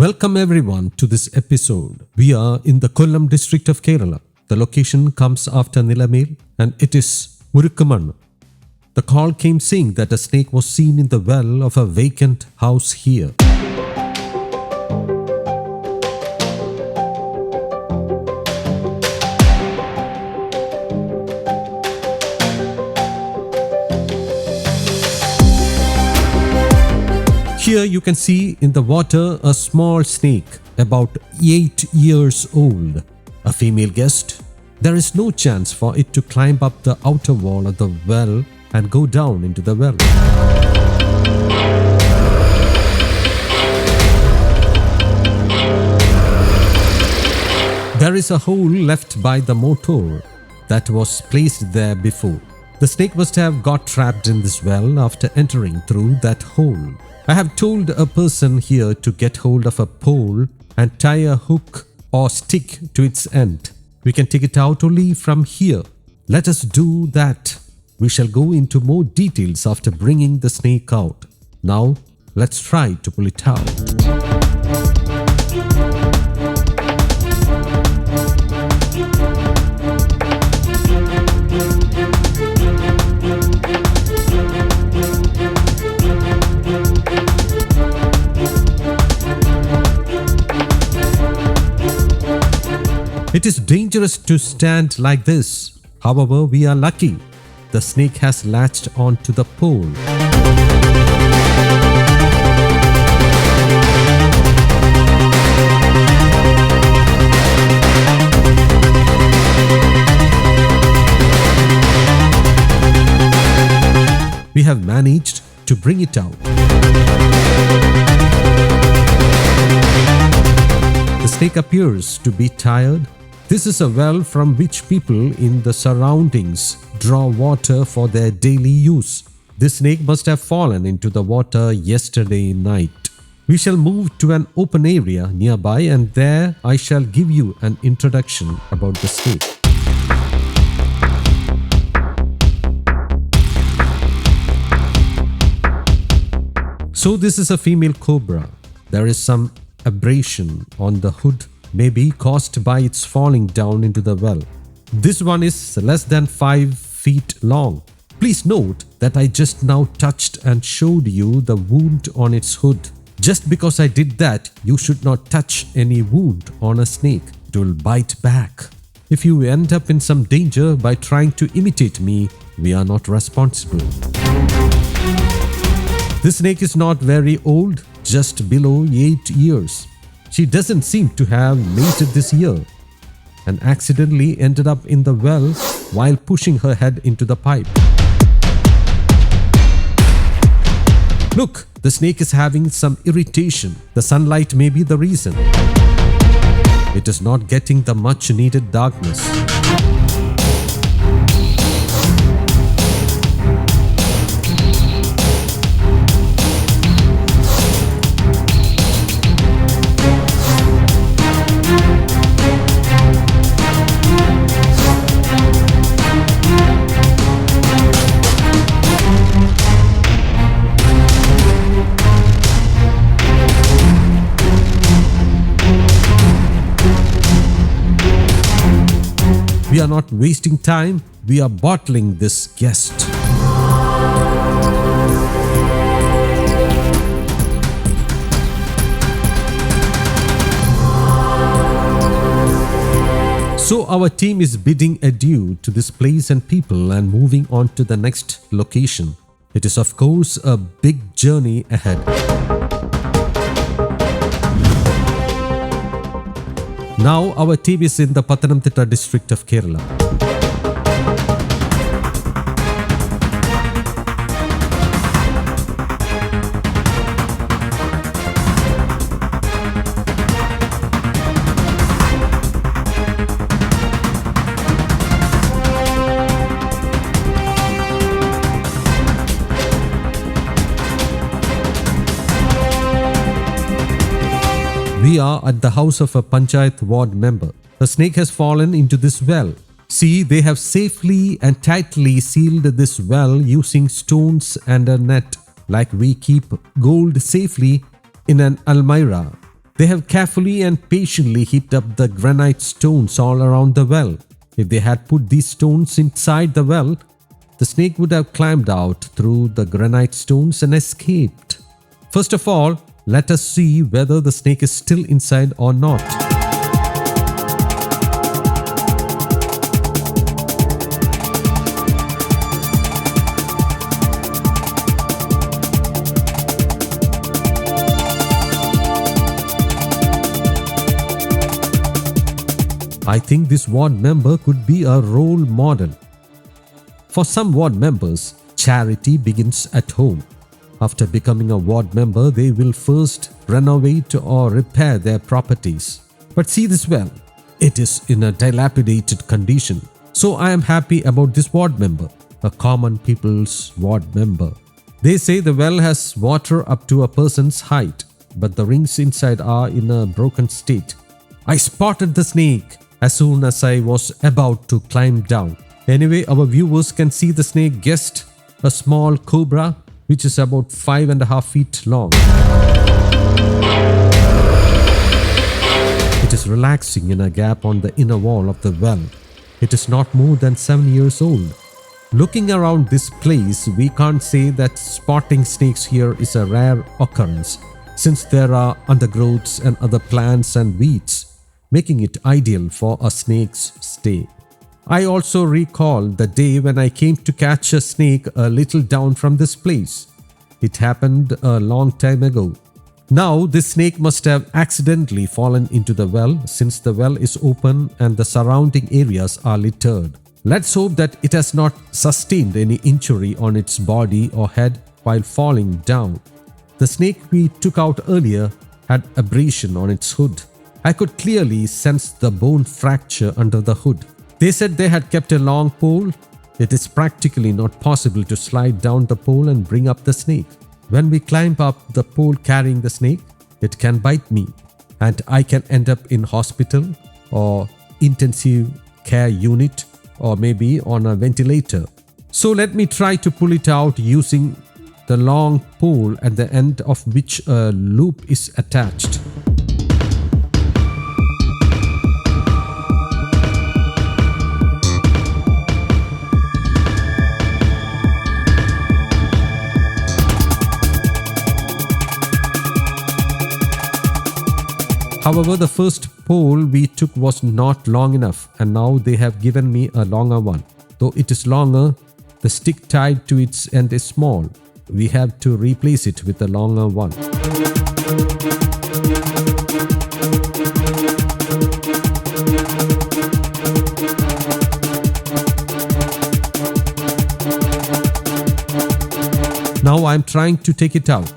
Welcome everyone to this episode. We are in the Kollam district of Kerala. The location comes after Nilamel and it is Murukku Mannu. The call came saying that a snake was seen in the well of a vacant house here. Here you can see in the water a small snake about 8 years old. A female guest. There is no chance for it to climb up the outer wall of the well and go down into the well. There is a hole left by the motor that was placed there before. The snake must have got trapped in this well after entering through that hole. I have told a person here to get hold of a pole and tie a hook or stick to its end. We can take it out only from here. Let us do that. We shall go into more details after bringing the snake out. Now, let's try to pull it out. It is dangerous to stand like this. However, we are lucky. The snake has latched onto the pole. We have managed to bring it out. The snake appears to be tired. This is a well from which people in the surroundings draw water for their daily use. This snake must have fallen into the water yesterday night. We shall move to an open area nearby and there I shall give you an introduction about the snake. So this is a female cobra. There is some abrasion on the hood, maybe caused by its falling down into the well. This one is less than 5 feet long. Please note that I just now touched and showed you the wound on its hood. Just because I did that, you should not touch any wound on a snake. It will bite back. If you end up in some danger by trying to imitate me, we are not responsible. This snake is not very old, just below 8 years. She doesn't seem to have mated this year and accidentally ended up in the well while pushing her head into the pipe. Look, the snake is having some irritation. The sunlight may be the reason. It is not getting the much needed darkness. We are not wasting time, we are bottling this guest. So our team is bidding adieu to this place and people and moving on to the next location. It is of course a big journey ahead. Now our team is in the Patanita district of Kerala. We are at the house of a Panchayat ward member. A snake has fallen into this well. See, they have safely and tightly sealed this well using stones and a net, like we keep gold safely in an almirah. They have carefully and patiently heaped up the granite stones all around the well. If they had put these stones inside the well, the snake would have climbed out through the granite stones and escaped. First of all, let us see whether the snake is still inside or not. I think this ward member could be a role model. For some ward members, charity begins at home. After becoming a ward member, they will first renovate or repair their properties. But see this well, it is in a dilapidated condition. So I am happy about this ward member, a common people's ward member. They say the well has water up to a person's height, but the rings inside are in a broken state. I spotted the snake as soon as I was about to climb down. Anyway, our viewers can see the snake guessed a small cobra which is about 5.5 feet long. It is relaxing in a gap on the inner wall of the well. It is not more than 7 years old. Looking around this place, we can't say that spotting snakes here is a rare occurrence, since there are undergrowths and other plants and weeds, making it ideal for a snake's stay. I also recall the day when I came to catch a snake a little down from this place. It happened a long time ago. Now this snake must have accidentally fallen into the well, since the well is open and the surrounding areas are littered. Let's hope that it has not sustained any injury on its body or head while falling down. The snake we took out earlier had abrasion on its hood. I could clearly sense the bone fracture under the hood. They said they had kept a long pole. It is practically not possible to slide down the pole and bring up the snake. When we climb up the pole carrying the snake, it can bite me and I can end up in hospital or intensive care unit or maybe on a ventilator. So let me try to pull it out using the long pole at the end of which a loop is attached. However, the first pole we took was not long enough and now they have given me a longer one. Though it is longer, the stick tied to its end is small. We have to replace it with a longer one. Now I am trying to take it out.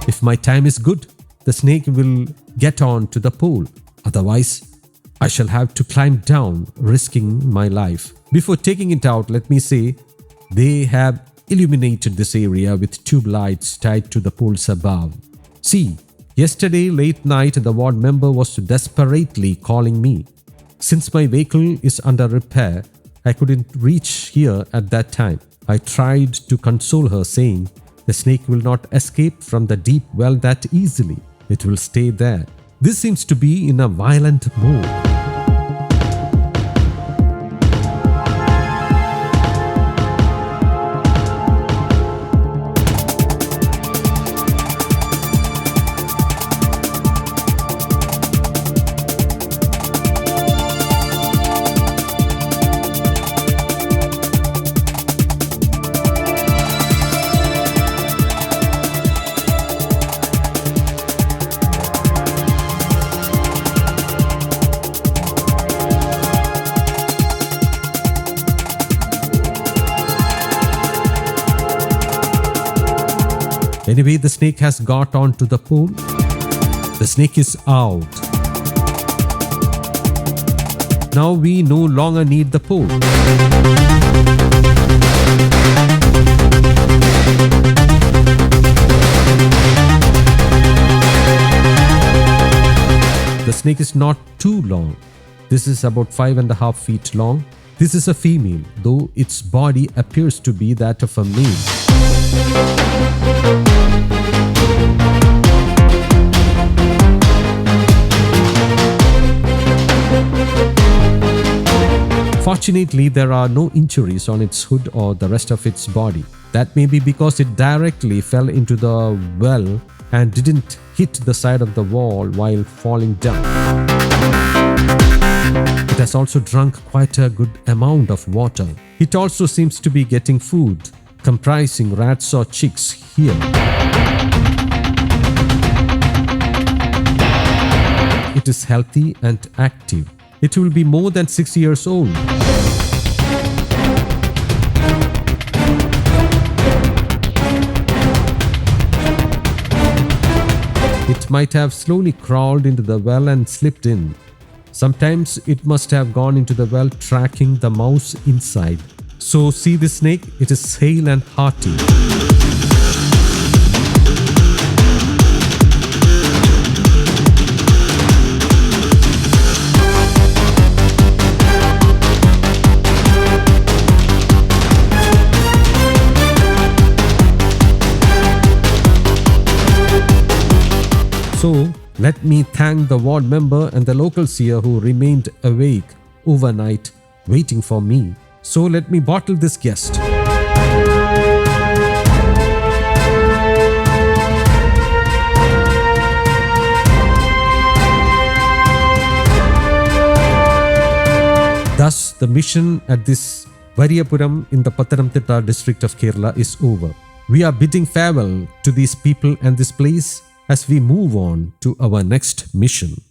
If my time is good, the snake will get on to the pole. Otherwise, I shall have to climb down, risking my life. Before taking it out, let me say, they have illuminated this area with tube lights tied to the poles above. See, yesterday late night the ward member was desperately calling me. Since my vehicle is under repair, I couldn't reach here at that time. I tried to console her, saying, the snake will not escape from the deep well that easily. It will stay there. This seems to be in a violent mood. Anyway, the snake has got onto the pole. The snake is out. Now we no longer need the pole. The snake is not too long. This is about 5.5 feet long. This is a female, though its body appears to be that of a male. Fortunately, there are no injuries on its hood or the rest of its body. That may be because it directly fell into the well and didn't hit the side of the wall while falling down. It has also drunk quite a good amount of water. It also seems to be getting food, comprising rats or chicks here. It is healthy and active. It will be more than 6 years old. It might have slowly crawled into the well and slipped in. Sometimes it must have gone into the well tracking the mouse inside. So see this snake? It is hale and hearty. So, let me thank the ward member and the locals here who remained awake overnight waiting for me. So, let me bottle this guest. Thus, the mission at this Variyapuram in the Patanita district of Kerala is over. We are bidding farewell to these people and this place as we move on to our next mission.